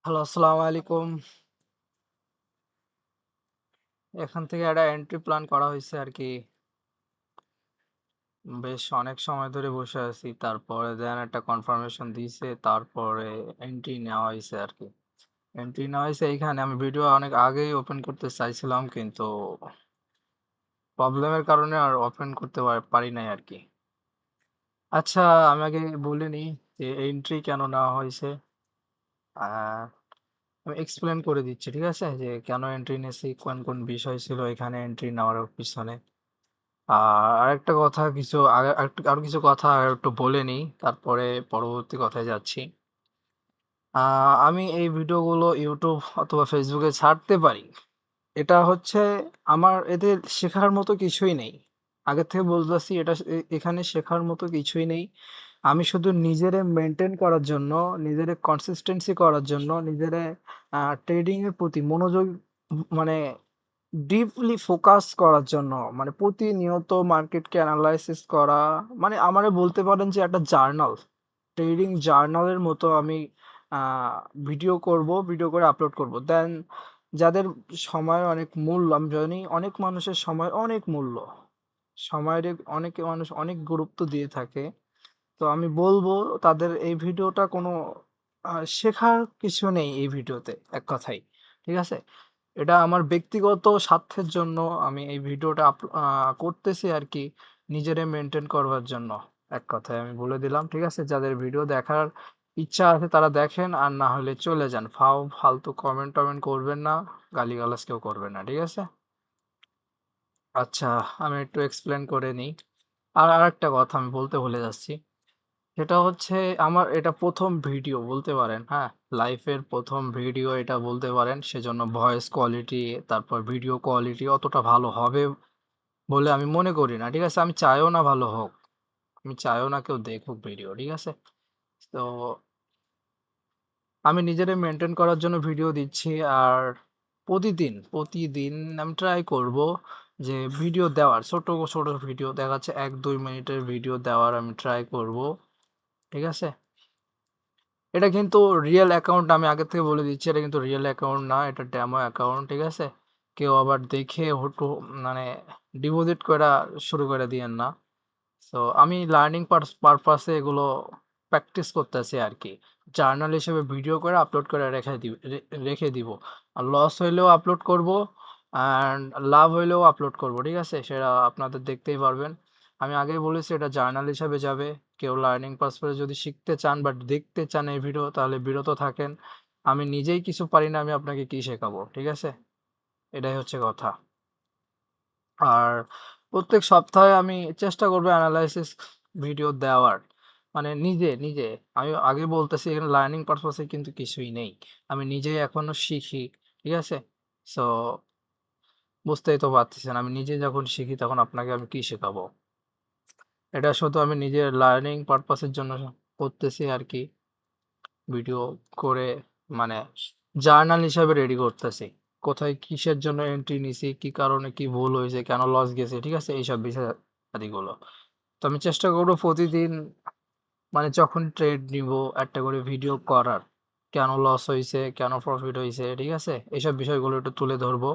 Hello, আসসালামু আলাইকুম। এখান থেকে একটা এন্ট্রি প্ল্যান করা হইছে আরকি। বেশ অনেক সময় ধরে বসে আছি। তারপরে দেন একটা কনফার্মেশন দিছে। তারপরে এন্ট্রি নেওয়া হইছে আরকি। এন্ট্রি নেওয়া হইছে এইখানে। আমি ভিডিও অনেক আগেই ওপেন করতে চাইছিলাম কিন্তু প্রবলেমের কারণে আর ওপেন করতে পারি নাই আরকি। আচ্ছা, আমি আগে বলে নিই যে এন্ট্রি কেন নেওয়া হইছে। আ আমি এক্সপ্লেইন করে দিচ্ছি, ঠিক আছে? যে কেন এন্ট্রি নিছি, কোন বিষয় ছিল এখানে এন্ট্রি নেওয়ার পিছনে। আরেকটা কথা কিছু আরো কিছু কথা একটু বলে নিই, তারপরে পরবর্তী কথায় যাচ্ছি। আ আমি এই ভিডিওগুলো YouTube অথবা Facebook এ ছাড়তে পারি। এটা হচ্ছে আমার এতে শেখার মতো কিছুই নেই। আগের থেকে বলতেছি এটা এখানে শেখার মতো কিছুই নেই। আমি শুধু নিজেরে মেইনটেইন করার জন্য, নিজেরে কনসিস্টেন্সি করার জন্য, নিজেরে ট্রেডিং এর প্রতি মনোযোগ মানে ডিপলি ফোকাস করার জন্য মানে প্রতিনিয়ত মার্কেটকে এনালাইসিস করা মানে আমারে বলতে পারেন যে একটা জার্নাল, ট্রেডিং জার্নালের মতো আমি ভিডিও করব, ভিডিও করে আপলোড করব। দেন যাদের সময়ের অনেক মূল্য, আমি জানি অনেক মানুষের সময় অনেক মূল্য। সময়ের অনেকে মানুষ অনেক গুরুত্ব দিয়ে থাকে। তো আমি বলবো তাদের এই ভিডিওটা কোনো শেখার কিছু নেই এই ভিডিওতে, এক কথায়। ঠিক আছে? এটা আমার ব্যক্তিগত স্বার্থের জন্য আমি এই ভিডিওটা করতেছি আরকি, নিজেরে মেইনটেইন করবার জন্য। এক কথায় আমি বলে দিলাম, ঠিক আছে? যাদের ভিডিও দেখার ইচ্ছা আছে তারা দেখেন, আর না হলে চলে যান। ফালতু কমেন্ট-টমেন্ট করবেন না, গালিগালাজ কেউ করবেন না, ঠিক আছে? আচ্ছা, আমি একটু এক্সপ্লেইন করে নিই। আর আরেকটা কথা আমি বলতে ভুলে যাচ্ছি। সেটা হচ্ছে আমার এটা ১ম ভিডিও বলতে পারেন, হ্যাঁ? লাইফের ১ম ভিডিও এটা বলতে পারেন। সেজন্য ভয়েস কোয়ালিটি, তারপর ভিডিও কোয়ালিটি অতটা ভালো হবে বলে আমি মনে করি না। ঠিক আছে? আমি চাইও না ভালো হোক। আমি চাইও না কেউ দেখুক ভিডিও। ঠিক আছে? তো আমি নিজেরে মেইনটেইন করার জন্য ভিডিও দিচ্ছি। আর প্রতিদিন আমি ট্রাই করব যে ভিডিও দেওয়ার ছোট ভিডিও দেখা যাচ্ছে ১-২ মিনিটের ভিডিও দেওয়ার আমি ট্রাই করব। ঠিক আছে? এটা কিন্তু রিয়েল অ্যাকাউন্ট, আমি আগে থেকে বলে দিচ্ছি এটা কিন্তু রিয়েল অ্যাকাউন্ট না, এটা ডেমো অ্যাকাউন্ট, ঠিক আছে? কেউ আবার দেখে মানে ডিপোজিট কইরা শুরু করে দিয়েন না। সো আমি লার্নিং পারপাসে এগুলো প্র্যাকটিস করতেছি আরকি। জার্নাল হিসেবে ভিডিও করে আপলোড করে রেখে দিব। আর লস হইলেও আপলোড করব, অ্যান্ড লাভ হইলেও আপলোড করব। ঠিক আছে? সেটা আপনাদের দেখতেই পারবেন। আমি আগেই বলেছি এটা জার্নাল হিসাবে যাবে। কেউ লার্নিং পারপাসে যদি শিখতে চান বাট দেখতে চান এই ভিডিও তাহলে বিরত থাকেন। আমি নিজেই কিছু পারি না, আমি আপনাকে কি শেখাবো? ঠিক আছে? এটাই হচ্ছে কথা। আর প্রত্যেক সপ্তাহে আমি চেষ্টা করব এনালাইসিস ভিডিও দেওয়ার। মানে নিজে। আমি আগে বলতেছি এখানে লার্নিং পারপাস এ কিন্তু কিছুই নেই। আমি নিজেই এখনো শিখি। ঠিক আছে? সো বুঝতেই তো পারতেছেন আমি নিজে যখন শিখি তখন আপনাকে আমি কি শেখাবো? এটা শুধু আমি নিজের লার্নিং পারপাস এর জন্য করতেছি আরকি। ভিডিও করে মানে জার্নাল হিসাবে রেডি করতেছি। কোথায় কিসের জন্য এন্ট্রি নিছি, কি কারণে কি ভুল হয়েছে, কেন লস গেছে, ঠিক আছে? এইসব বিষয়াদিগুলো। তো আমি চেষ্টা করব প্রতিদিন মানে যখন ট্রেড নিবো একটা করে ভিডিও করার। কেন লস হইছে, কেন প্রফিট হইছে, ঠিক আছে? এইসব বিষয়গুলো একটু তুলে ধরবো।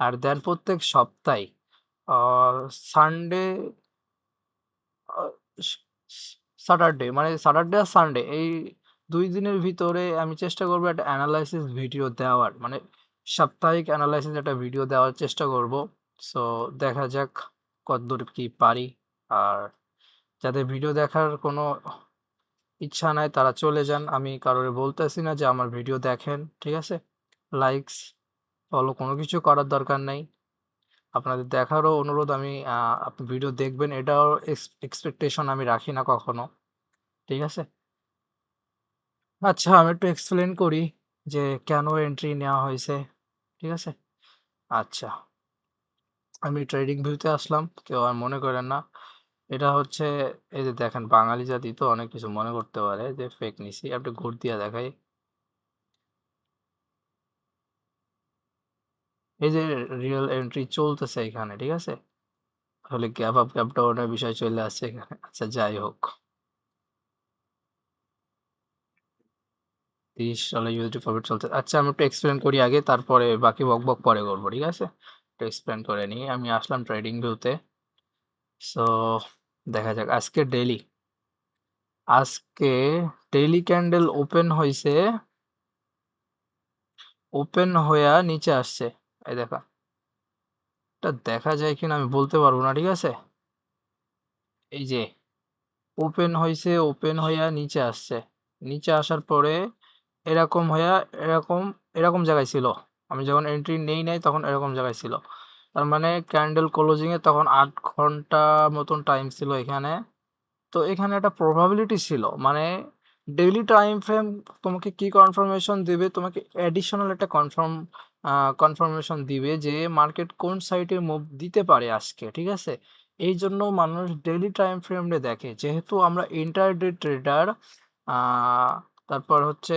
আর দেন প্রত্যেক সপ্তাহে আ সানডে আ স স স্যাটারডে মানে স্যাটারডে আর সানডে এই ২ দিনের ভিতরে আমি চেষ্টা করব একটা এনালাইসিস ভিডিও দেওয়ার। মানে সাপ্তাহিক এনালাইসিস একটা ভিডিও দেওয়ার চেষ্টা করব। সো দেখা যাক কতদূর কি পারি। আর যাদের ভিডিও দেখার কোনো ইচ্ছা নাই তারা চলে যান। আমি কারোরে বলতেছি না যে আমার ভিডিও দেখেন। ঠিক আছে? লাইকস, ফলো কোনো কিছু করার দরকার নাই। আপনাদের দেখারও অনুরোধ, আমি আপনি ভিডিও দেখবেন এটাও এক্সপেকটেশন আমি রাখি না কখনো। ঠিক আছে? আচ্ছা, আমি একটু এক্সপ্লেইন করি যে কেন এন্ট্রি নেওয়া হইছে। ঠিক আছে? আচ্ছা, আমি ট্রেডিং ভিউতে আসলাম। কেউ আর মনে করেন না। এটা হচ্ছে এই যে দেখেন বাঙালি জাতি তো অনেক কিছু মনে করতে পারে যে ফেক নিছি। একটু ঘুর দিয়া দেখাই। এই যে রিয়েল এন্ট্রি চলতেছে এখানে। ঠিক আছে? তাহলে গ্যাপ আপ গ্যাপ ডাউন এর বিষয় চলে আসছে এখানে। আচ্ছা যাই হোক। $30 USD প্রফিট চলছে। আচ্ছা আমি একটু এক্সপ্লেন করি আগে, তারপরে বাকি বকবক পরে করবো, ঠিক আছে? একটু এক্সপ্লেন করে নিই। আমি আসলাম ট্রেডিং ভিউতে। সো দেখা যাক আজকে ডেইলি ক্যান্ডেল ওপেন হইয়া নিচে আসছে। এই দেখা, এটা দেখা যায় কিনা আমি বলতে পারবো না, ঠিক আছে? এই যে ওপেন হইয়া নিচে আসছে। নিচে আসার পরে এরকম হইয়া এরকম এরকম জায়গায় ছিল। আমি যখন এন্ট্রি নেই নাই তখন এরকম জায়গায় ছিল। তার মানে ক্যান্ডেল ক্লোজিং এ তখন 8 ঘন্টা মতন টাইম ছিল এখানে। তো এখানে একটা প্রবাবিলিটি ছিল, মানে ডেইলি টাইম ফ্রেম তোমাকে কি কনফার্মেশন দিবে, তোমাকে অ্যাডিশনাল একটা কনফার্মেশন দিবে যে মার্কেট কোন সাইডে মুভ দিতে পারে আজকে, ঠিক আছে? এই জন্য মানুষ ডেইলি টাইম ফ্রেমে দেখে, যেহেতু আমরা ইন্টারডে ট্রেডার, তারপর হচ্ছে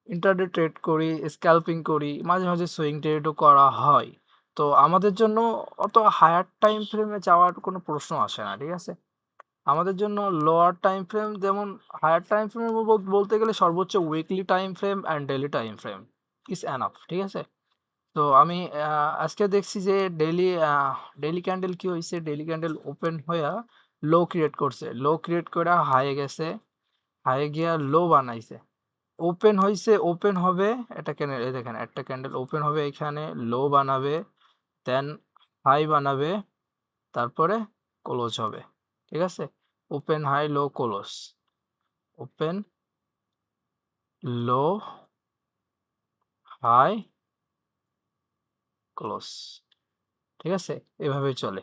ইন্টারডে ট্রেড করি, স্ক্যাল্পিং করি, মাঝে মাঝে সুইং ট্রেডও করা হয়। তো আমাদের জন্য অত হায়ার টাইম ফ্রেমে যাওয়ার কোনো প্রশ্ন আসে না, ঠিক আছে? আমাদের জন্য লোয়ার টাইম ফ্রেম, যেমন হায়ার টাইম ফ্রেম বলতে গেলে সর্বোচ্চ weekly time frame and daily time frame is enough, ঠিক আছে? তো আমি আজকে দেখছি যে ডেইলি ক্যান্ডেল কি হয়েছে, ডেইলি ক্যান্ডেল ওপেন হইয়া লো ক্রিয়েট করে হাইয়ে গেছে, হাইয়ে গিয়া লো বানাইছে, ওপেন হবে। এটা ক্যান্ডেল, এই দেখেন একটা ক্যান্ডেল ওপেন হবে এখানে, লো বানাবে, দেন হাই বানাবে, তারপরে ক্লোজ হবে, ঠিক আছে? Open high low close, open low high close, ঠিক আছে? এভাবেই চলে।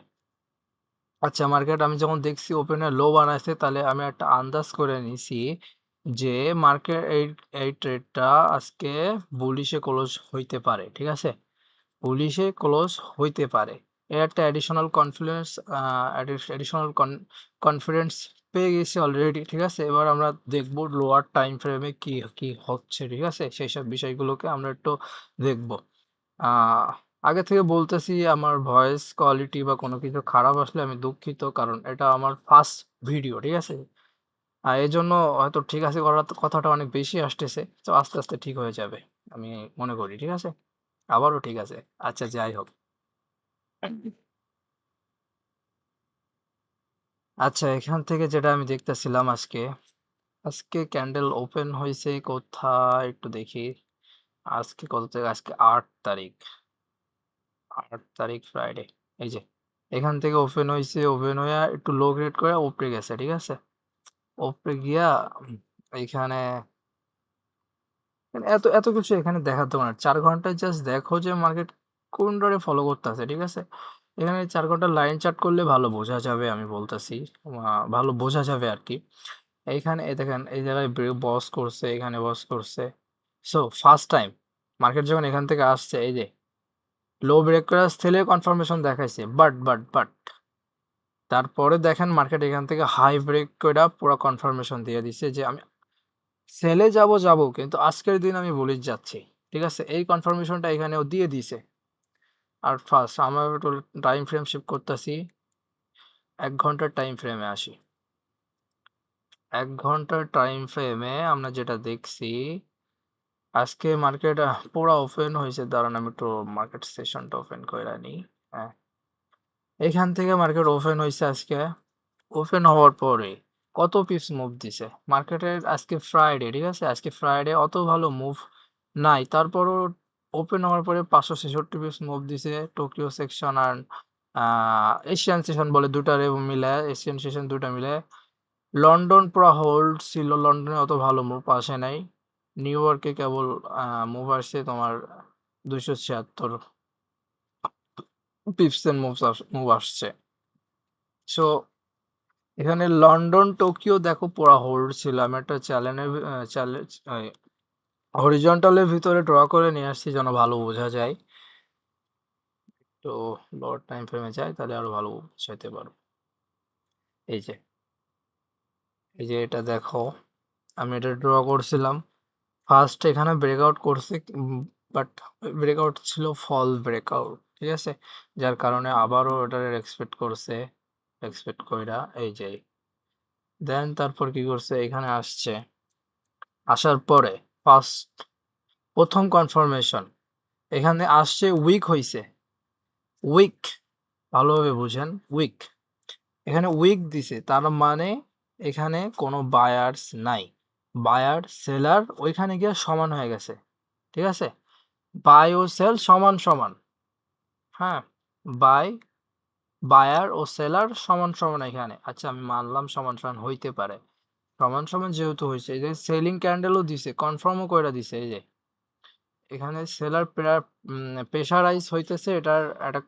আচ্ছা মার্কেট আমি যখন দেখছি ওপেনে লো বানাইছে, তাহলে আমি একটা আন্দাজ করে নিছি যে মার্কেট এই ট্রেডটা আজকে বুলিশে ক্লোজ হইতে পারে, ঠিক আছে? পুলিশে ক্লোজ হইতে পারে। এর একটা অ্যাডিশনাল কনফিডেন্স পেয়ে গেছি অলরেডি, ঠিক আছে? এবার আমরা দেখব লোয়ার টাইম ফ্রেমে কি কি হচ্ছে, ঠিক আছে? সেই সব বিষয়গুলোকে আমরা একটু দেখব। আহ আগে থেকে বলতেছি, আমার ভয়েস কোয়ালিটি বা কোনো কিছু খারাপ আসলে আমি দুঃখিত, কারণ এটা আমার ফার্স্ট ভিডিও, ঠিক আছে? এই জন্য হয়তো ঠিক আছে কথাটা অনেক বেশি আসতেছে, তো আস্তে আস্তে ঠিক হয়ে যাবে আমি মনে করি, ঠিক আছে? আবারও ঠিক আছে। আচ্ছা যাই হোক, আচ্ছা এখান থেকে যেটা আমি দেখতেছিলাম আজকে ক্যান্ডেল ওপেন হয়েছে কোথায় একটু দেখি। আজকে কত তারিখ, আজকে 8 তারিখ, 8 তারিখ ফ্রাইডে। এই যে এখান থেকে ওপেন হয়েছে, ওপেন হইয়া একটু লো গ্রেড করে উপরে গেছে, ঠিক আছে? উপরে গিয়া এইখানে এত এত কিছু এখানে দেখার দরকার নেই। 4 ঘন্টায় জাস্ট দেখো যে মার্কেট কোন ডোরে ফলো করতেছে, ঠিক আছে? এখানে 4 ঘন্টার লাইন চার্ট করলে ভালো বোঝা যাবে, আমি বলতেছি ভালো বোঝা যাবে আর কি। এইখানে এই দেখেন, এই জায়গায় বস করছে, এখানে বস করছে। সো ফার্স্ট টাইম মার্কেট যখন এখান থেকে আসছে, এই যে লো ব্রেক করে সেলে কনফার্মেশন দেখাইছে, বাট তারপরে দেখেন মার্কেট এখান থেকে হাই ব্রেক করে পুরো কনফার্মেশন দিয়ে দিছে যে আমি সেলে যাব, কিন্তু আজকের দিন আমি বুলিশ যাচ্ছি, ঠিক আছে? এই কনফার্মেশনটা এখানেও দিয়ে দিছে। আর ফার্স্ট আমরা একটু টাইম ফ্রেম শিফট করতেছি, 1 ঘন্টার টাইম ফ্রেমে আসি। 1 ঘন্টার টাইম ফ্রেমে আমরা যেটা দেখছি, আজকে মার্কেট পুরা ওপেন হয়েছে। দাঁড়ান আমি একটু মার্কেট সেশনটা ওপেন করে নিই। হ্যাঁ, এখান থেকে মার্কেট ওপেন হয়েছে আজকে। ওপেন হওয়ার পরে কত পিস মুভ দিছে মার্কেটের? আজকে ফ্রাইডে, ঠিক আছে? আজকে ফ্রাইডে অত ভালো মুভ নাই, তারপরও ওপেন হওয়ার পরে 566 পিস মুভ দিছে। টোকিও সেকশন আর এশিয়ান সেশন বলে দুটারে মিলে, এশিয়ান সেশন দুটা মিলে। লন্ডন পুরো হোল্ড ছিল, লন্ডনে অত ভালো মুভ আসে নাই। নিউ ইয়র্কে কেবল মুভ আসছে তোমার 276 পিপসের মুভ আসছে। সো এখানে লন্ডন টোকিও দেখো পুরা হোল্ড ছিল। আমি একটা চ্যালেঞ্জ হরিজন্টালের ভিতরে ড্র করে নিয়ে আসছি যেন ভালো বোঝা যায়। তো লোয়ার টাইম ফ্রেমে যাই, তাহলে আরো ভালো বোঝাতে পারবো। এই যে এটা দেখো, আমি এটা ড্র করছিলাম। ফার্স্ট এখানে ব্রেকআউট করছে, বাট ব্রেকআউট ছিল ফল ব্রেকআউট, ঠিক আছে? যার কারণে আবারও ওটার এক্সপেক্ট কইরা এই যে দেন তারপর কি করছে, এখানে আসার পরে ফার্স্ট প্রথম কনফার্মেশন এখানে আসছে উইক হইছে, উইক, ভালোভাবে বুঝেন, উইক। এখানে উইক দিছে, তার মানে এখানে কোনো বায়ার্স নাই। বায়ার সেলার ওইখানে গিয়ে সমান হয়ে গেছে, ঠিক আছে? বাই ও সেল সমান সমান, হ্যাঁ, বাই, বায়ার ও সেলার সমান সমান এখানে। আচ্ছা আমি মানলাম সমান সমান হইতে পারে, সমান সমান যেহেতু হয়েছে, এই যে সেলিং ক্যান্ডেলও দিছে, কনফার্মও করে দিছে, এই যে এখানে সেলার প্রেশারাইজ হইতেছে, এটার একটা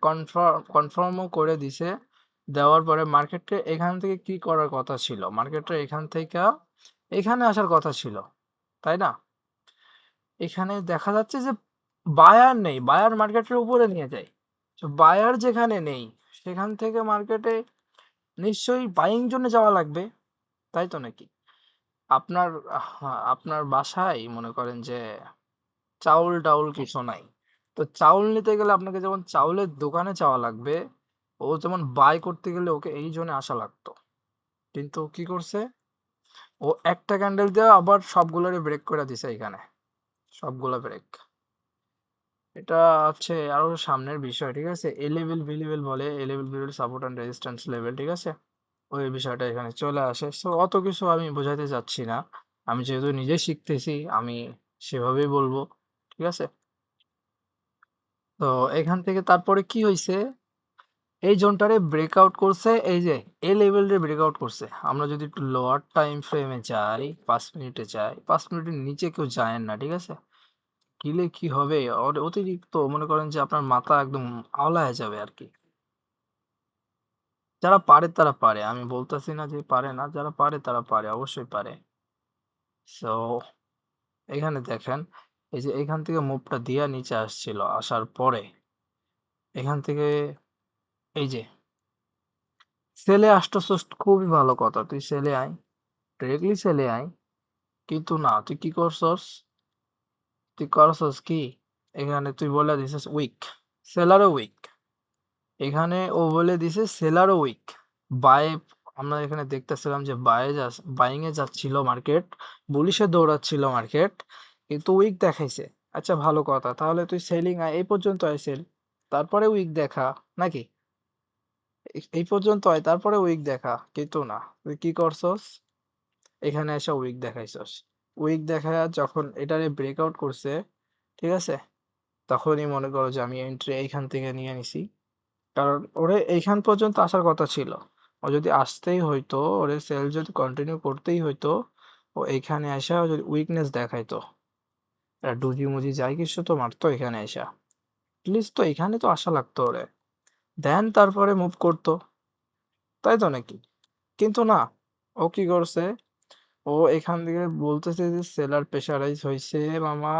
কনফার্মও করে দিছে। দেওয়ার পরে মার্কেটকে এখান থেকে কি করার কথা ছিল, মার্কেটটা এখান থেকে এখানে আসার কথা ছিল, তাই না? এখানে দেখা যাচ্ছে যে বায়ার নেই, বায়ার মার্কেটের উপরে নিয়ে যায়। তো বায়ার যেখানে নেই সেখান থেকে মার্কেটে নিশ্চয়ই বাইং জন্য যাওয়া লাগবে, তাই তো নাকি? আপনার আপনার বাসায় মনে করেন যে চাউল টাউল কিছু নাই, তো চাউল নিতে গেলে আপনাকে যেমন চাউলের দোকানে যাওয়া লাগবে, ও যেমন বাই করতে গেলে ওকে এই জন্য আসা লাগতো। কিন্তু কি করছে, ও একটা ক্যান্ডেল দিয়ে আবার সবগুলোরে ব্রেক করে দিছে, এখানে সবগুলা ব্রেক। এটা হচ্ছে আরো সামনের বিষয়, ঠিক আছে? এ লেভেল বি লেভেল বলে, A level B level support and resistance level, ঠিক আছে? ওই বিষয়টা এখানে চলে আসে। সো অত কিছু আমি বোঝাতে চাচ্ছি না, আমি যেহেতু নিজে শিখতেছি আমি সেভাবেই বলবো, ঠিক আছে? তো এখান থেকে তারপরে কি হয়েছে, এই জোনটারে ব্রেকআউট করছে, এই যে এই লেভেলটা ব্রেকআউট করছে। আমরা যদি একটু লোয়ার টাইম ফ্রেমে যাই, 5 মিনিটে যাই, 5 মিনিটের নিচে কেউ যায় না, ঠিক আছে? গেলে কি হবে, অতিরিক্ত মনে করেন যে আপনার মাথা একদম আওলায় যাবে আর কি। যারা পারে তারা পারে, আমি বলতেছি না যে পারে না, যারা পারে তারা পারে, অবশ্যই পারে। সো এখানে দেখেন, এই যে এখান থেকে মুভটা দিয়া নিচে আসছিল, আসার পরে এখান থেকে এই যে সেলে আসতেছস, খুবই ভালো কথা, তুই সেলে আয়, ডিরেক্টলি সেলে আয়। কিন্তু না, তুই কি করছস, তুই করছস কি, এখানে তুই বলে দিছিস উইক, সেলারও উইক। এখানে ও বলে দিছে সেলারও উইক। বাই, আমরা এখানে দেখতেছিলাম যে বাইং এ যাচ্ছিল মার্কেট, বুলিশে দৌড়াচ্ছিল মার্কেট, কিন্তু উইক দেখাইছে। আচ্ছা ভালো কথা, তাহলে তুই সেলিং আয়, এই পর্যন্ত আয় সেল, তারপরে উইক দেখা, নাকি? এই পর্যন্ত আয় তারপরে উইক দেখা, কিন্তু না, তুই কি করছস, এখানে এসে উইক দেখাইছস। উইক দেখায় যখন এটারে ব্রেকআউট করছে, ঠিক আছে, তখনই মনে করো যে আমি এন্ট্রি এইখান থেকে নিয়ে নিছি। কারণ ওরে এইখান পর্যন্ত আসার কথা ছিল, ও যদি আসতেই হইতো, ওরে সেল যদি কন্টিনিউ করতেই হইতো, ও এইখানে আসা যদি উইকনেস দেখাইতো, ডুজি মুজি যাই কিছু তো মারতো এখানে আসা, প্লিজ তো এখানে তো আসা লাগতো ওরে, দেন তারপরে মুভ করতো, তাই তো নাকি? কিন্তু না, ও কি করছে, ও এখান থেকে বলতেছে যে সেলার প্রেশারাইজ হয়েছে মামা,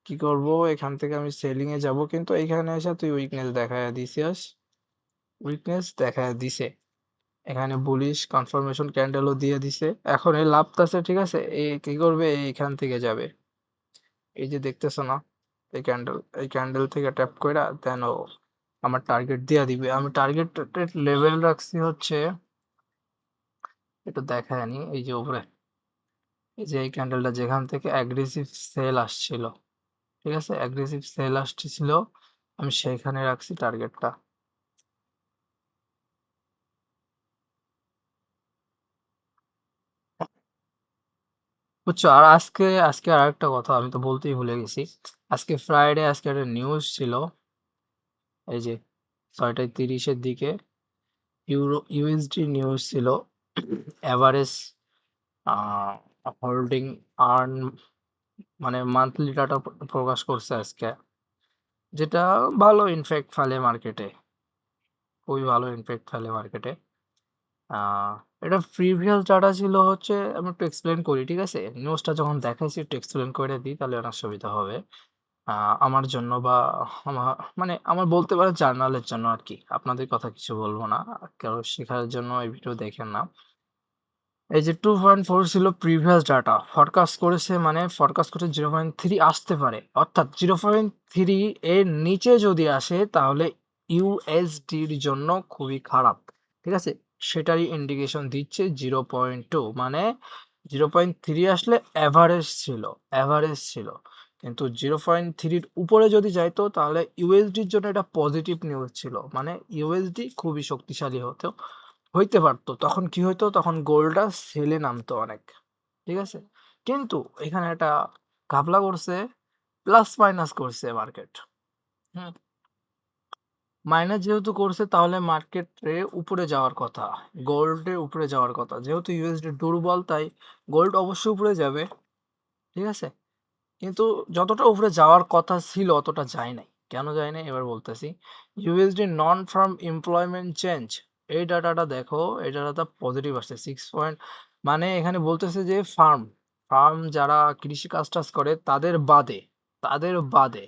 কি করব, এখান থেকে আমি সেলিং এ যাব, কিন্তু এখানে এসে তুই উইকনেস দেখায় দিছিস, উইকনেস দেখায় দিছে। এখানে বুলিশ কনফার্মেশন ক্যান্ডেলও দিয়ে দিছে, এখন এই লাভটাছে, ঠিক আছে? এই কি করবে, এইখান থেকে যাবে, এই যে দেখতেছো না, এই ক্যান্ডেল থেকে ট্যাপ কইরা দেন ও আমার টার্গেট দিয়া দিবে। আমি টার্গেট লেভেল রাখছি হচ্ছে, এটা দেখায় নি, এই যে উপরে, এই যে এই ক্যান্ডেলটা যেখান থেকে অ্যাগ্রেসিভ সেল আসছিল, ঠিক আছে, অ্যাগ্রেসিভ সেল আসছিল, আমি সেইখানে রাখছি টার্গেটটা। বুঝছো? আর আজকে আর একটা কথা আমি তো বলতেই ভুলে গেছি, আজকে ফ্রাইডে, আজকে একটা নিউজ ছিল, এই যে 6টা 30-এর দিকে ইউএসডি নিউজ ছিল, এভারেজ হোল্ডিং আর্ন, মানে মান্থলি ডাটা প্রকাশ করছে আজকে, যেটা ভালো ইনফ্যাক্ট ফেলে মার্কেটে, খুবই ভালো ইনফ্যাক্ট ফেলে মার্কেটে। আহ এটা প্রিভিয়াস ডাটা ছিল হচ্ছে, আমি একটু এক্সপ্লেন করি, ঠিক আছে? নিউজটা যখন দেখাইছি একটু এক্সপ্লেন করে দিই, তাহলে অনেক সুবিধা হবে আমার জন্য, বা আমার, মানে আমার বলতে পারে জার্নালের জন্য আর কি। আপনাদের কথা কিছু বলবো না, কেউ শেখার জন্য এই ভিডিও দেখেন না। এই যে 2.4 ছিল প্রিভিয়াস ডাটা, ফরকাস্ট করেছে, মানে ফরকাস্ট করছে 0.3 আসতে পারে, অর্থাৎ 0.3 এর নিচে যদি আসে তাহলে ইউএসডির জন্য খুবই খারাপ, ঠিক আছে? সেটারই ইন্ডিকেশন দিচ্ছে 0.2, মানে 0.3 আসলে অ্যাভারেজ ছিল, কিন্তু 0.3-র উপরে যদি যাইতো তাহলে ইউএসডির জন্য এটা পজিটিভ নিউজ ছিল, মানে ইউএসডি খুবই শক্তিশালী হইতে পারতো। তখন কি হইতো, তখন গোল্ডটা সেলে নামতো অনেক, ঠিক আছে। কিন্তু এখানে একটা ঘাপলা করছে, প্লাস মাইনাস করছে মার্কেট। হুম, মাইনাস যেহেতু করছে তাহলে মার্কেটে উপরে যাওয়ার কথা, গোল্ডের উপরে যাওয়ার কথা, যেহেতু ইউএসডি দুর্বল তাই গোল্ড অবশ্যই উপরে যাবে, ঠিক আছে। কিন্তু যতটা উপরে যাওয়ার কথা ছিল অতটা যায় নাই। কেন যায় নাই এবার বলতেছি। ইউএসডি নন ফার্ম এমপ্লয়মেন্ট চেঞ্জ, এই ডাটাটা দেখো, এই ডাটাটা পজিটিভ আসছে 6 পয়েন্ট, মানে এখানে বলতেছে যে ফার্ম ফার্ম যারা কৃষি কাজ টাজ করে তাদের বাদে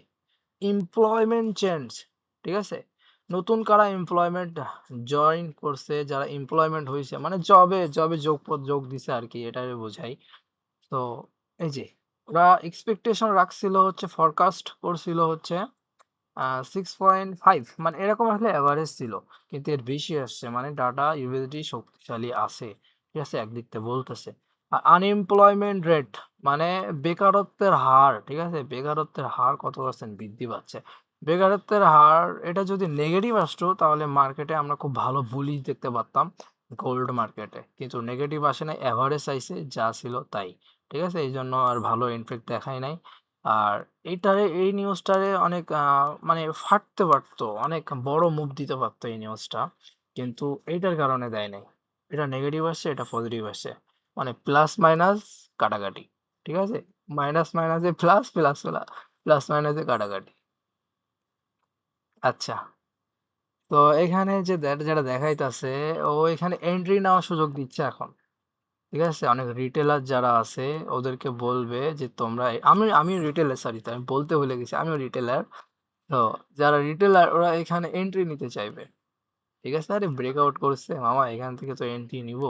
এমপ্লয়মেন্ট চেঞ্জ, ঠিক আছে। নতুন কারা এমপ্লয়মেন্ট জয়েন করছে, যারা এমপ্লয়মেন্ট হয়েছে মানে জবে জবে যোগ দিছে আর কি, এটাই বোঝাই। তো এই যে ওরা এক্সপেকটেশন রাখছিল হচ্ছে, ফরকাস্ট করছিল হচ্ছে 6.5, মানে এরকম আসলে অ্যাভারেজ ছিল, কিন্তু এর বেশি আসছে, মানে ডাটা ইউএসডি শক্তিশালী আছে, ঠিক আছে, একদিক থেকে বলতেছে। আর আনএমপ্লয়মেন্ট রেট, মানে বেকারত্বের হার, ঠিক আছে, বেকারত্বের হার কত পার্সেন্ট বৃদ্ধি পাচ্ছে। বেকারত্বের হার এটা যদি নেগেটিভ আসতো তাহলে মার্কেটে আমরা খুব ভালো বুলিশ দেখতে পারতাম গোল্ড মার্কেটে, কিন্তু নেগেটিভ আসে নাই, অ্যাভারেজ আইছে, যা ছিল তাই, ঠিক আছে। এই জন্য আর ভালো ইনফেক্ট দেখাই নাই। আর এই নিউজটারে অনেক মানে ফাটতে পারতো, অনেক বড় মুভ দিতে পারতো এই নিউজটা, কিন্তু এইটার কারণে দেয় নাই। এটা নেগেটিভ আসছে, এটা পজিটিভ আসছে, মানে প্লাস মাইনাস কাটাকাটি, ঠিক আছে। মাইনাস মাইনাসে প্লাস, প্লাস প্লাস মাইনাসে কাটাকাটি। আচ্ছা, তো এখানে যে যেটা দেখাইতেছে, ও এখানে এন্ট্রি নেওয়ার সুযোগ দিচ্ছে এখন, ঠিক আছে। অনেক রিটেলার যারা আছে ওদেরকে বলবে যে তোমরা আমি রিটেলার, সরি, আমি বলতে ভুলে গেছি, আমিও রিটেলার। তো যারা রিটেলার ওরা এখানে এন্ট্রি নিতে চাইবে, ঠিক আছে। আরে ব্রেকআউট করছে মামা, এখান থেকে তো এন্ট্রি নিব,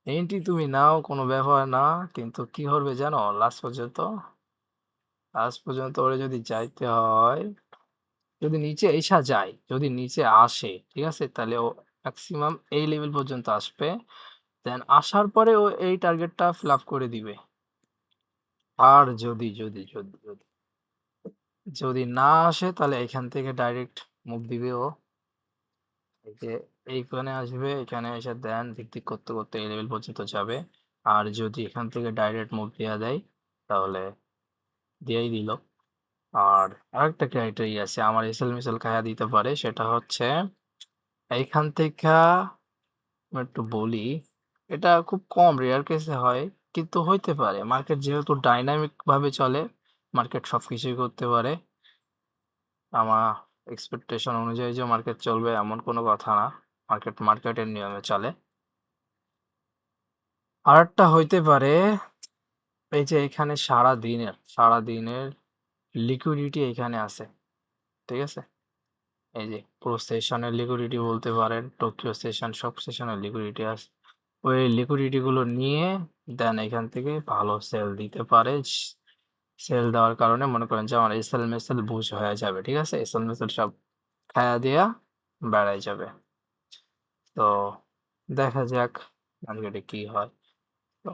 এন্ট্রি তুমি নাও, কোনো ব্যাপার না। কিন্তু কি করবে জানো, লাস্ট পর্যন্ত ওরে যদি যাইতে হয়, যদি নিচে এসা যায়, যদি নিচে আসে, ঠিক আছে, তাহলে ও ম্যাক্সিমাম এই লেভেল পর্যন্ত আসবে, দেন আসার পরে ও এই টার্গেটটা ফিল আপ করে দিবে। আর যদি না আসে তাহলে এখান থেকে ডাইরেক্ট মুভ দিবে ও, এই যে এইখানে আসবে, এখানে এসে দেন দিক দিক করতে করতে এই লেভেল পর্যন্ত যাবে। আর যদি এখান থেকে ডাইরেক্ট মুভ দেওয়া দেয় তাহলে দিয়েই দিল। আর আরেকটা ক্রাইটেরিয়া আছে, আমার এসএল মিসেল খায়া দিতে পারে, সেটা হচ্ছে এইখান থেকে, আমি একটু বলি, এটা খুব কম রেয়ার কেসে হয়, কিন্তু হইতে পারে। মার্কেট যেহেতু ডাইনামিক ভাবে চলে, মার্কেট সবকিছুই করতে পারে। আমার এক্সপেকটেশন অনুযায়ী যে মার্কেট চলবে এমন কোনো কথা না, মার্কেট মার্কেটের নিয়মে চলে। আরেকটা হইতে পারে, এই যে এখানে সারা দিনের লিকুইডিটি এখানে আছে, ঠিক আছে। এই যে পুরো সেশনের লিকুইডিটি বলতে পারেন, টোকিও সেশন সব সেশনের লিকুইডিটি আছে, ওই লিকুইডিটি গুলো নিয়ে দেন এখান থেকে ভালো সেল দিতে পারে। সেল দেওয়ার কারণে মনে করেন যে আমার এসএল মেসেল বুঝ হয়ে যাবে, ঠিক আছে, এসএল মেসেল সব খায়া দিয়া বেড়াই যাবে। তো দেখা যাক মার্কেটে কি হয়। তো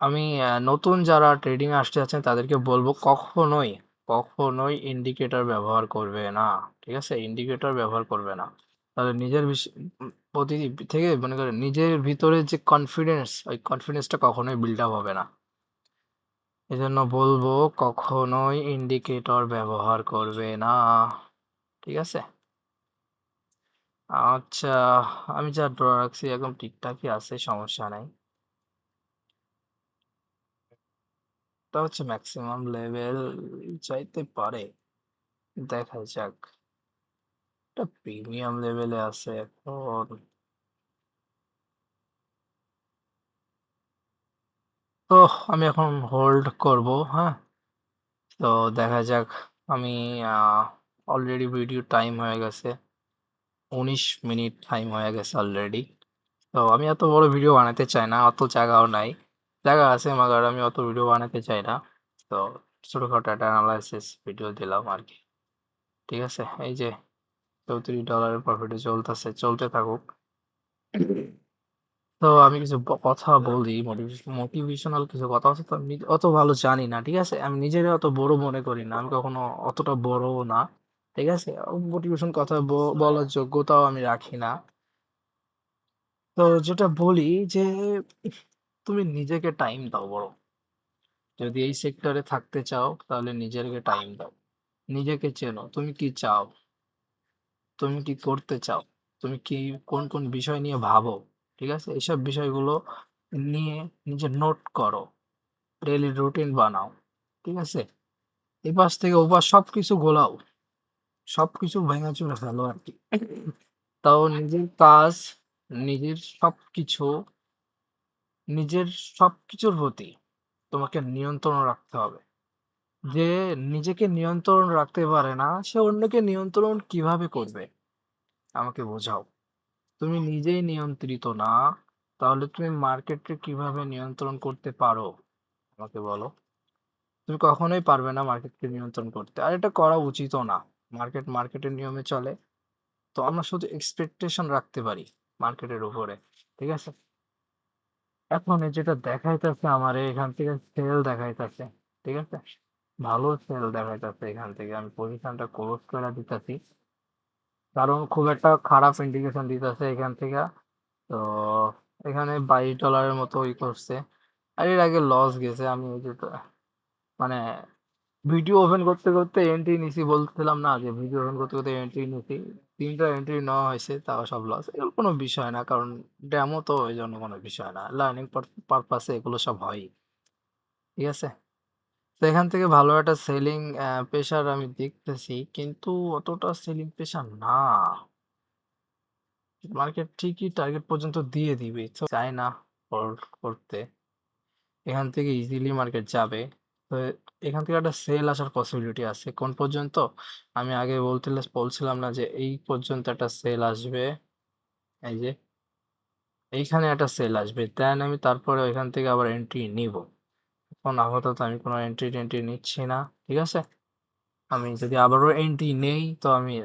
আমি নতুন যারা ট্রেডিং আসতে যাচ্ছেন তাদেরকে বলবো, কখনোই ইন্ডিকেটর ব্যবহার করবে না, ঠিক আছে, ইন্ডিকেটর ব্যবহার করবে না। তাহলে নিজের প্রতি থেকে মনে করেন নিজের ভিতরে যে কনফিডেন্স, ওই কনফিডেন্সটা কখনোই বিল্ড আপ হবে না। এজন্য বলবো কখনোই ইন্ডিকেটর ব্যবহার করবে না, ঠিক আছে। আচ্ছা, আমি যা ড্র রাখছি একদম ঠিকঠাকই আছে, সমস্যা নাই। এটা হচ্ছে ম্যাক্সিমাম লেভেল, চাইতে পারে, দেখা যাক। এটা প্রিমিয়াম লেভেলে আছে এখন। তো আমি এখন হোল্ড করব, হ্যাঁ। তো দেখা যাক। আমি অলরেডি ভিডিও টাইম হয়ে গেছে, 19 মিনিট টাইম হয়ে গেছে অলরেডি। তো আমি এত বড় ভিডিও বানাতে চাই না, অত জায়গাও নাই, জায়গা আছে মাগার আমি অত ভিডিও বানাতে চাই না। তো ছোটখাটো একটা অ্যানালাইসিস ভিডিও দিলাম আর কি, ঠিক আছে। এই যে $34 প্রফিটে চলতেছে, চলতে থাকুক। তো আমি কিছু কথা বলি, মোটিভেশনাল কিছু কথা আছে, তো আমি অত ভালো জানি না, ঠিক আছে? আমি নিজের অত বড় মনে করি না, আমি কখনো অতটা বড়ও না, ঠিক আছে? মোটিভেশন কথা বলার যোগ্যতাও আমি রাখি না। তো যেটা বলি যে তুমি নিজেকে টাইম দাও বড়। যদি এই সেক্টরে থাকতে চাও তাহলে নিজেকে টাইম দাও, নিজেকে চেনো, তুমি কি চাও, তুমি কি করতে চাও, তুমি কি কোন কোন বিষয় নিয়ে ভাবো, ঠিক আছে? এইসব বিষয়গুলো নিয়ে নিজে নোট করো, ডেইলি রুটিন বানাও, ঠিক আছে? এই পাশ থেকে ও পাশ সবকিছু গোলাও, সবকিছু ভেঙে চুরে ফেলো আর কি। তাও নিজের কাজ, নিজের সবকিছু, নিজের সবকিছুর প্রতি তোমাকে নিয়ন্ত্রণ রাখতে হবে। যে নিজেকে নিয়ন্ত্রণ রাখতে পারে না সে অন্যকে নিয়ন্ত্রণ কিভাবে করবে? আমাকে বোঝাও। তুমি নিজেই নিয়ন্ত্রিত না, তাহলে তুমি মার্কেটকে কিভাবে নিয়ন্ত্রণ করতে পারো? আমাকে বলো। তুমি কখনোই পারবে না মার্কেটকে নিয়ন্ত্রণ করতে, আর এটা করা উচিতও না। মার্কেট মার্কেটের নিয়মে চলে। তো আমরা শুধু এক্সপেকটেশন রাখতে পারি মার্কেটের উপরে, ঠিক আছে? এখন এই যেটা দেখাইতেছে আমার এখান থেকে সেল দেখাইতেছে, ঠিক আছে? ভালো সেল দেখাইতেছে, এখান থেকে আমি পজিশনটা ক্লোজ করে দিতেছি, কারণ খুব একটা খারাপ ইন্ডিকেশন দিতেছে এখান থেকে। তো এখানে $22 মতো করছে, আর এর আগে লস গেছে। আমি ওই যে মানে ভিডিও ওপেন করতে করতে এন্ট্রি নিছি, বলছিলাম না যে ভিডিও ওপেন করতে করতে এন্ট্রি নিছি, 3টা এন্ট্রি নেওয়া হয়েছে, তাও সব লস। এগুলো কোনো বিষয় না, কারণ ডেমো তো, এই জন্য কোনো বিষয় না, লার্নিং পারপাসে এগুলো সব হয়, ঠিক আছে? তো এখান থেকে ভালো একটা সেলিং প্রেশার আমি দেখতেছি, কিন্তু অতটা সেলিং প্রেশার না। মার্কেট ঠিকই টার্গেট পর্যন্ত দিয়ে দিবে, তো চাই না হোল্ড করতে। এখান থেকে ইজিলি মার্কেট যাবে। তো এখান থেকে একটা সেল আসার পসিবিলিটি আছে। কোন পর্যন্ত? আমি আগে বলছিলাম না যে এই পর্যন্ত একটা সেল আসবে, এই যে এইখানে একটা সেল আসবে, দেন আমি তারপরে ওইখান থেকে আবার এন্ট্রি নিব। এখন আপাতত আমি কোনো এন্ট্রি টেন্ট্রি নিচ্ছি না, ঠিক আছে? আমি যদি আবারও এন্ট্রি নেই তো আমি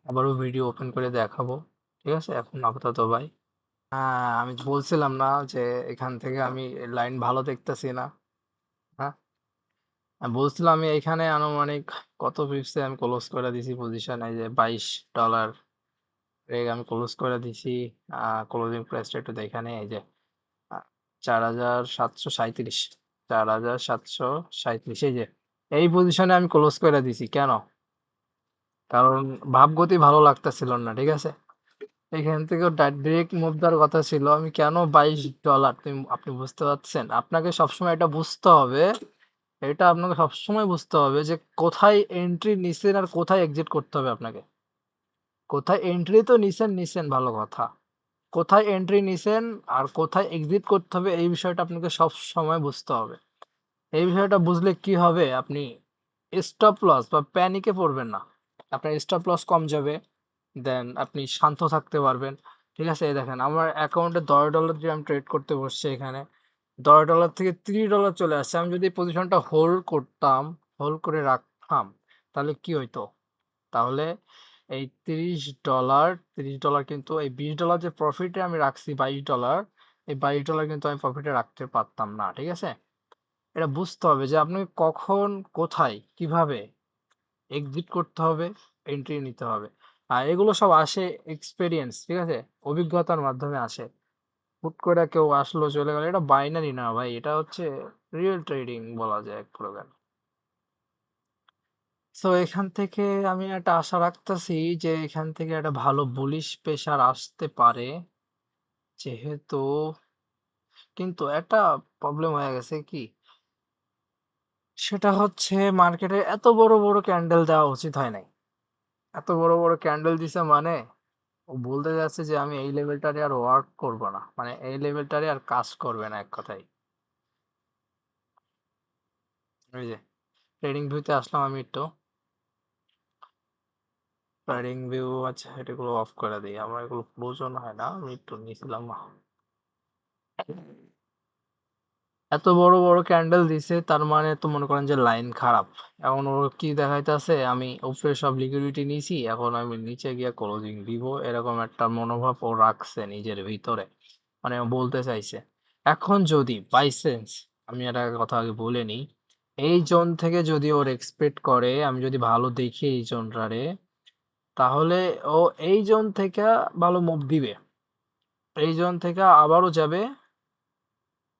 আবারও ভিডিও ওপেন করে দেখাবো, ঠিক আছে? এখন আপাতত বাই। আমি বলছিলাম না যে এখান থেকে আমি লাইন ভালো দেখতেছি না? হ্যাঁ, আমি বলছিলাম আমি এখানে আনুমানিক কত পিপসে আমি ক্লোজ করে দিছি পজিশন, এই যে $22 আমি ক্লোজ করে দিছি। ক্লোজিং প্রাইসটা একটু দেখে নেই, এই যে 4737, 4737, এই যে এই পজিশনে আমি ক্লোজ করে দিছি কেন? কারণ ভাবগতি ভালো লাগতেছিল না, ঠিক আছে? এখান থেকে ডিরেক্ট মুভ দেওয়ার কথা ছিল, আমি কেন $22, আপনি বুঝতে পারছেন? আপনাকে সবসময় এটা বুঝতে হবে, এটা আপনাকে সবসময় বুঝতে হবে যে কোথায় এন্ট্রি নিছেন আর কোথায় এক্সিট করতে হবে আপনাকে। কোথায় এন্ট্রি তো নিছেন ভালো কথা, কোথায় এন্ট্রি নিছেন আর কোথায় এক্সিট করতে হবে এই বিষয়টা আপনাকে সব সময় বুঝতে হবে। এই বিষয়টা বুঝলে কি হবে, আপনি স্টপ লস বা প্যানিকে পড়বেন না, আপনার স্টপ লস কম যাবে, দেন আপনি শান্ত থাকতে পারবেন, ঠিক আছে? এই দেখেন আমার অ্যাকাউন্টে $10 দিয়ে আমি ট্রেড করতে বসছি, এখানে $10 থেকে $30 চলে আসছে। আমি যদি পজিশনটা হোল্ড করতাম, হোল্ড করে রাখতাম, তাহলে কি হইতো? তাহলে এই $30, কিন্তু এই $20 যে প্রফিটে আমি রাখছি, $22, এই $22 কিন্তু আমি প্রফিটে রাখতে পারতাম না, ঠিক আছে? এটা বুঝতে হবে যে আপনি কখন, কোথায়, কিভাবে এক্সিট করতে হবে, এন্ট্রি নিতে হবে। আর এগুলো সব আসে এক্সপেরিয়েন্স, ঠিক আছে? অভিজ্ঞতার মাধ্যমে আসে। হুট করে কেউ আসলো চলে গেল, এটা বাইনারি না ভাই, এটা হচ্ছে রিয়েল ট্রেডিং বলা যায় এক প্রকার। সো এখান থেকে আমি একটা আশা রাখতেছি যে এখান থেকে একটা ভালো বুলিশ প্রেশার আসতে পারে, যেহেতু, কিন্তু একটা প্রবলেম হয়ে গেছে কি, সেটা হচ্ছে মার্কেটে এত বড় বড় ক্যান্ডেল দেওয়া উচিত হয় নাই। এত বড় বড় ক্যান্ডেল দিছে মানে ও বলতে যাচ্ছে যে আমি এই লেভেলটারে আর ওয়ার্ক করব না, মানে এই লেভেলটারে আর কাজ করবে না এক কথায়। ওই যে ট্রেডিং ভিউতে আসলাম আমি একটু, ট্রেডিং ভিউ, আচ্ছা এটাগুলো অফ করে দিই, আমার এগুলো প্রয়োজন হয় না, আমি একটু নিয়েছিলাম। এত বড় বড় ক্যান্ডেল দিছে, তার মানে তো মনে করেন যে লাইন খারাপ। এখন ওর কি দেখাইতেছে, আমি উপরে সব লিকুইডিটি নিছি, এখন আমি নিচে গিয়ে ক্লোজিং দিব, এরকম একটা মনোভাব ও রাখছে নিজের ভিতরে। মানে বলতে চাইছে। এখন যদি বাই চান্স আমি একটা কথা আগে বলে নিই, এই জোন থেকে যদি ওর এক্সপেক্ট করে আমি যদি ভালো দেখি এই জোনটারে, তাহলে ও এই জোন থেকে ভালো মুভ দিবে, এই জোন থেকে আবারও যাবে,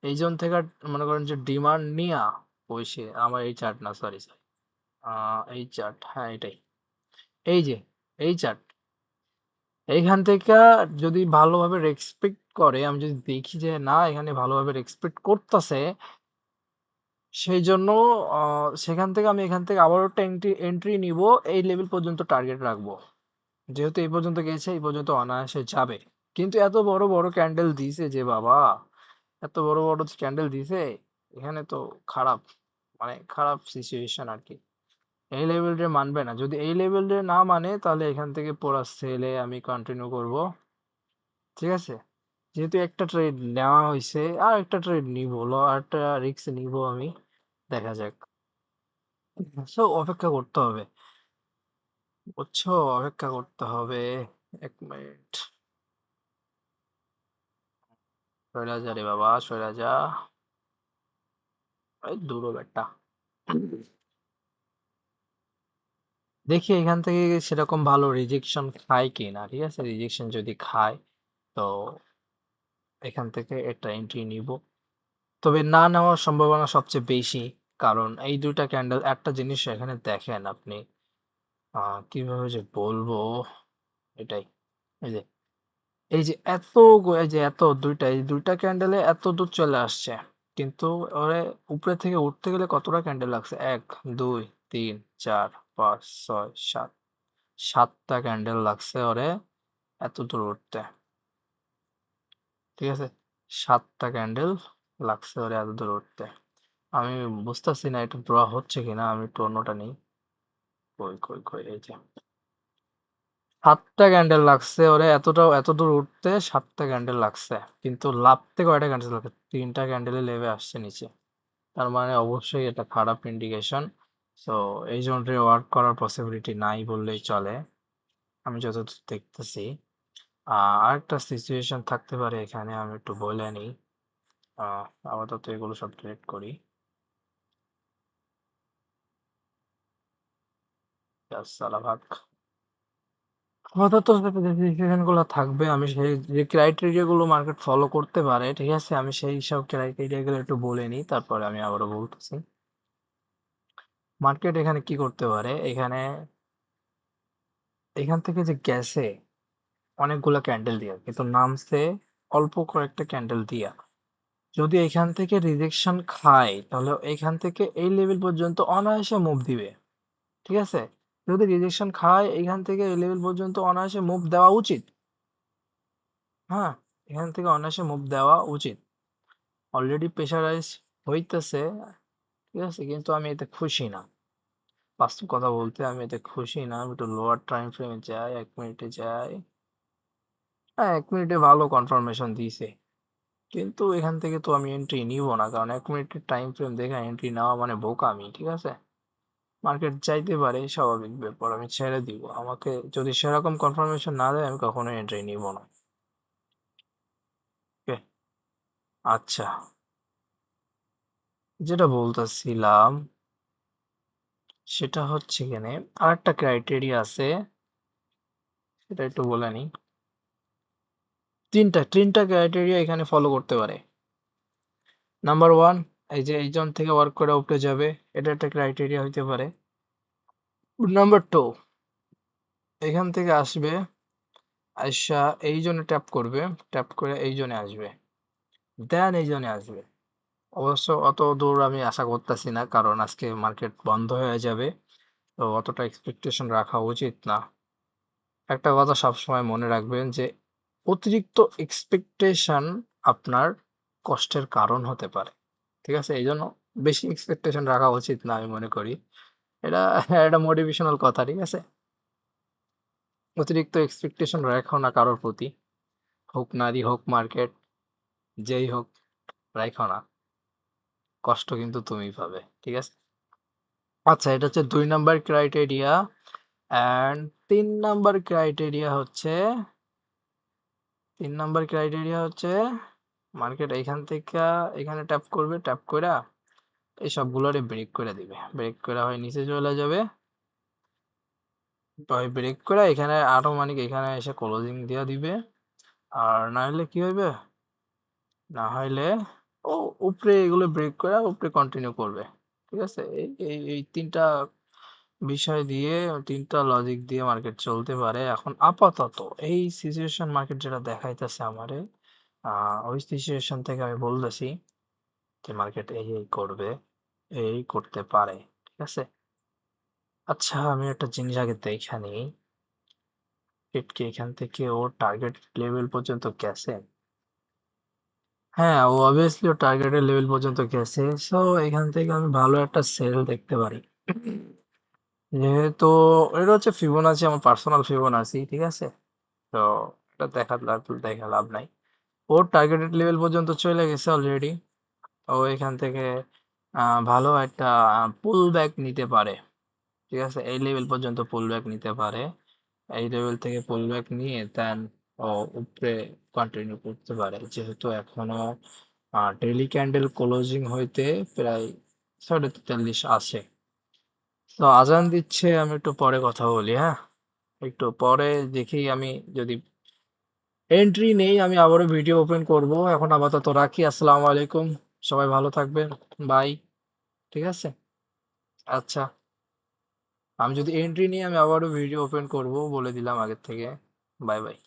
এই জোন থেকে মনে করেন যে ডিমান্ড নিয়া বসে আমার এই চার্ট না, সরি সরি, এই চার্ট, হ্যাঁ এটাই, এই যে এই চার্ট, এইখান থেকে যদি ভালোভাবে রেসপেক্ট করে, আমি যদি দেখি যে না এখানে ভালোভাবে রেসপেক্ট করতেছে, সেই জন্য সেখান থেকে আমি এখান থেকে আবারও একটা এন্ট্রি নিব, এই লেভেল পর্যন্ত টার্গেট রাখবো। যেহেতু এই পর্যন্ত গেছে, এই পর্যন্ত অনায়াসে যাবে। কিন্তু এত বড় বড় ক্যান্ডেল দিছে যে বাবা, এত বড় বড় ক্যান্ডেল দিছে, এখানে তো খারাপ, মানে খারাপ সিচুয়েশন আর কি। এই লেভেলটা মানবে না, যদি এই লেভেলটা না মানে তাহলে এখান থেকে পুরো সেলে আমি কন্টিনিউ করব, ঠিক আছে। যেহেতু একটা ট্রেড নেওয়া হয়েছে, আর একটা ট্রেড নিব, আর একটা রিস্ক নিব আমি, দেখা যাক। সো অপেক্ষা করতে হবে, বুঝছো, অপেক্ষা করতে হবে। 1 মিনিট, সরে যা রে বাবা, সরে যা, এই দূর বেটা। দেখি এখান থেকে সেরকম ভালো রিজেকশন খায় কিনা, ঠিক আছে, রিজেকশন যদি খায় তো এখান থেকে একটা এন্ট্রি নিব, তবে না নেওয়ার সম্ভাবনা সবচেয়ে বেশি। কারণ এই দুইটা ক্যান্ডেল, একটা জিনিস এখানে দেখেন আপনি, কিভাবে যে বলবো, এটাই, এই যে এত এই যে এত দুইটা, এই দুইটা ক্যান্ডেলে এত দূর চলে আসছে, কিন্তু ওরে উপরে থেকে উঠতে গেলে কতটা ক্যান্ডেল লাগছে, 1 2 3 4 5 6 7, 7টা ক্যান্ডেল লাগছে ওরে এত দূর উঠতে, ঠিক আছে, 7টা ক্যান্ডেল লাগছে ওরে এত দূর উঠতে। আমি বুঝতেছি না এটা ড্র হচ্ছে কিনা, আমি একটু অন্যটা নেই, কই কই কই, এই যে 7টা ক্যান্ডেল লাগছে ওরে এত দূর উঠতে, 7টা ক্যান্ডেল লাগছে, কিন্তু লাভতে কয়টা ক্যান্ডেল লাগছে, 3টা ক্যান্ডেলে লেভে আসছে নিচে, তার মানে অবশ্যই এটা খারাপ ইন্ডিকেশন। সো এই জোনটা ওয়ার্ক করার পসিবিলিটি নাই বললেই চলে, আমি যতদূর দেখতেছি। আরেকটা সিচুয়েশন থাকতে পারে এখানে, আমি একটু বলে নিই। আহ, আপাতত এগুলো সব ডিলিট করি, সালা ভাগ। আপাতত সিচুয়েশন গুলো থাকবে, আমি সেই যে ক্রাইটেরিয়া গুলো মার্কেট ফলো করতে পারে, ঠিক আছে, আমি সেই সব ক্রাইটেরিয়া গুলো একটু বলে নিই, তারপরে আমি আবারও বলতেছি। মার্কেট এখানে কি করতে পারে, এখানে এখান থেকে যে গেছে অনেকগুলা ক্যান্ডেল দিয়া, কিন্তু নামছে অল্প কয়েকটা ক্যান্ডেল দিয়া, যদি এখান থেকে রিজেকশন খায় তাহলে এখান থেকে এই লেভেল পর্যন্ত অনায়াসে মুভ দিবে, ঠিক আছে। যদি রিজেকশন খায় এখান থেকে এই লেভেল পর্যন্ত অনায়াসে মুভ দেওয়া উচিত, হ্যাঁ, এখান থেকে অনায়াসে মুভ দেওয়া উচিত। অলরেডি প্রেশারাইজ হইতেছে, ঠিক আছে, কিন্তু আমি এতে খুশি না, বাস্তব কথা বলতে আমি এতে খুশি না। আমি একটু লোয়ার টাইম ফ্রেমে যাই, 1 মিনিটে যাই, হ্যাঁ 1 মিনিটে ভালো কনফার্মেশন দিয়েছে, কিন্তু এখান থেকে তো আমি এন্ট্রি নিব না, কারণ 1 মিনিটের টাইম ফ্রেম দেখে এন্ট্রি নেওয়া মানে বোকামি, ঠিক আছে। মার্কেট চাইতে পারে, স্বাভাবিক ব্যাপার, আমি ছেড়ে দিব, আমাকে যদি সেরকম কনফার্মেশন না দেয় আমি কখনো এন্ট্রি নিব না। ওকে, আচ্ছা, যেটা বলতেছিলাম সেটা হচ্ছে এখানে আরেকটা ক্রাইটেরিয়া আছে, সেটা একটু বলে নিই। তিনটা ক্রাইটেরিয়া এখানে ফলো করতে পারে। নাম্বার ওয়ান, এই যে এই জন থেকে ওয়ার্ক করে উপরে যাবে, এটা একটা ক্রাইটেরিয়া হইতে পারে। নাম্বার টু, এখান থেকে আসবে, আইসা এই জোনে ট্যাপ করবে, ট্যাপ করে এই জোনে আসবে, দেন এই জোনে আসবে। অবশ্য অত দূর আমি আশা করতেছি না, কারণ আজকে মার্কেট বন্ধ হয়ে যাবে, তো অতটা এক্সপেকটেশন রাখা উচিত না। একটা কথা সবসময় মনে রাখবেন যে অতিরিক্ত এক্সপেকটেশন আপনার কষ্টের কারণ হতে পারে, ঠিক আছে, এই জন্য বেশি এক্সপেকটেশন রাখা উচিত না আমি মনে করি। এটা একটা মোটিভেশনাল কথা, ঠিক আছে। অতিরিক্ত এক্সপেকটেশন রাখো না কারোর প্রতি, হোক নারী হোক মার্কেট, যেই হোক, রাখো না, কষ্ট কিন্তু তুমিই পাবে, ঠিক আছে। আচ্ছা, এটা হচ্ছে 2 number criteria. And 3 number criteria হচ্ছে, 3 নাম্বার ক্রাইটেরিয়া হচ্ছে মার্কেট এইখান থেকে এখানে ট্যাপ করবে, ট্যাপ করে এই সবগুলোরে ব্রেক করে দিবে, ব্রেক করে হয় নিচে চলে যাবে, হয় ব্রেক করে এখানে অটোমেটিক এখানে এসে ক্লোজিং দিয়ে দিবে। আর না হলে কি হইবে, না হইলে ও উপরে এগুলো ব্রেক করে উপরে কন্টিনিউ করবে। ঠিক আছে, এই তিনটা বিষয় দিয়ে, তিনটা লজিক দিয়ে মার্কেট চলতে পারে এখন আপাতত। এই সিচুয়েশন মার্কেট যেটা দেখাইতেছে আমারে, ওই সিচুয়েশন থেকে আমি বলতেছি যে মার্কেট এই করবে, এই করতে পারে। ঠিক আছে, আচ্ছা আমি একটা জিনিস আগে দেখে নিই, কি এখান থেকে ওর টার্গেট লেভেল পর্যন্ত গেছে। হ্যাঁ, ও অবভিয়াসলি ও টার্গেটের লেভেল পর্যন্ত গেছে, সো এখান থেকে আমি ভালো একটা সেল দেখতে পারি। যেহেতু এটা হচ্ছে ফিবোনাচি, আমার পার্সোনাল ফিবোনাচি, ঠিক আছে, তো এটা দেখা লাভ নাই। ওর টার্গেটেড লেভেল পর্যন্ত চলে গেছে অলরেডি। ও এখান থেকে ভালো একটা পুল ব্যাক নিতে পারে। ঠিক আছে, এই লেভেল পর্যন্ত পুল ব্যাক নিতে পারে, এই লেভেল থেকে পুল ব্যাক নিয়ে দেন ও উপরে কন্টিনিউ করতে পারে, যেহেতু এখনো ডেইলি ক্যান্ডেল ক্লোজিং হইতে প্রায় 43 আছে। তো আজান দিচ্ছে, আমি একটু পরে কথা বলি, হ্যাঁ, একটু পরে দেখি আমি যদি এন্ট্রি নেই আমি আবারও ভিডিও ওপেন করব। এখন আপাতত রাখি, আসসালামু আলাইকুম, সবাই ভালো থাকবেন, বাই। ঠিক আছে, আচ্ছা, আমি যদি এন্ট্রি নিই আমি আবারও ভিডিও ওপেন করব, বলে দিলাম আগের থেকে। Bye bye.